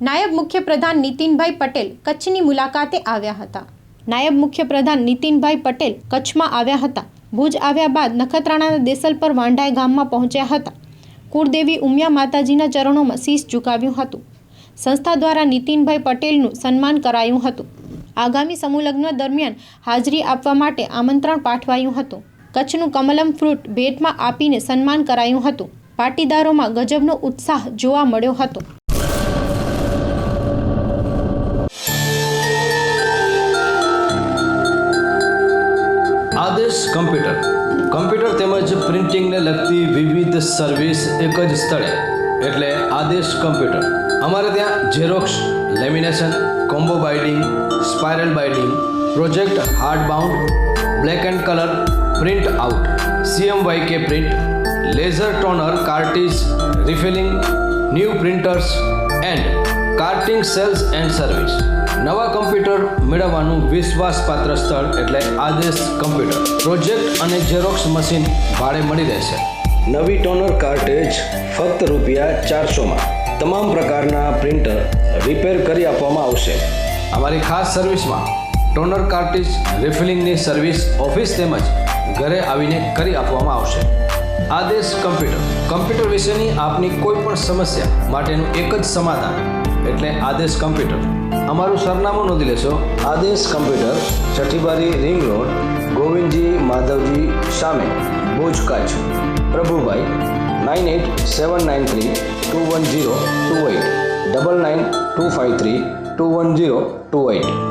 નાયબ મુખ્યપ્રધાન નીતિનભાઈ પટેલ કચ્છની મુલાકાતે આવ્યા હતા। નાયબ મુખ્યપ્રધાન નીતિનભાઈ પટેલ કચ્છમાં આવ્યા હતા। ભુજ આવ્યા બાદ નખત્રાણાના દેસલપર વાંઢાઈ ગામમાં પહોંચ્યા હતા। કુળદેવી ઉમિયા માતાજીના ચરણોમાં શીશ ઝુકાવ્યું હતું। સંસ્થા દ્વારા નીતિનભાઈ પટેલનું સન્માન કરાયું હતું। આગામી સમૂહલગ્ન દરમિયાન હાજરી આપવા માટે આમંત્રણ પાઠવાયું હતું। કચ્છનું કમલમ ફ્રૂટ ભેટમાં આપીને સન્માન કરાયું હતું। પાટીદારોમાં ગજબનો ઉત્સાહ જોવા મળ્યો હતો। આદેશ કમ્પ્યુટર તેમજ પ્રિન્ટિંગને લગતી વિવિધ સર્વિસ એક જ સ્થળે એટલે આદેશ કમ્પ્યુટર। અમારે ત્યાં Xerox, lamination, combo binding, spiral binding, project hard bound, black and colour, print out, CMYK print, laser toner, cartridge refilling, new printers and cartridge sales and service. નવા કમ્પ્યુટર મેળવવાનું વિશ્વાસપાત્ર સ્થળ એટલે આદેશ કમ્પ્યુટર। પ્રોજેક્ટ અને Xerox machine ભાડે મળી રહેશે। નવી ટોનર કાર્ટેજ ફક્ત ₹400માં। તમામ પ્રકારના પ્રિન્ટર રિપેર કરી આપવામાં આવશે। અમારી ખાસ સર્વિસમાં ટોનર કાર્ટીજ રિફિલિંગની સર્વિસ ઓફિસ તેમજ ઘરે આવીને કરી આપવામાં આવશે। આદેશ કમ્પ્યુટર વિશેની આપની કોઈ પણ સમસ્યા માટેનું એક જ સમાધાન એટલે આદેશ કમ્પ્યુટર। અમારું સરનામું નોંધી લેશો। આદેશ computer, Chhathibari ring road, Govindji Madhavji સામે, ભુજ કચ્છ। પ્રભુભાઈ 9879321028 9925321028।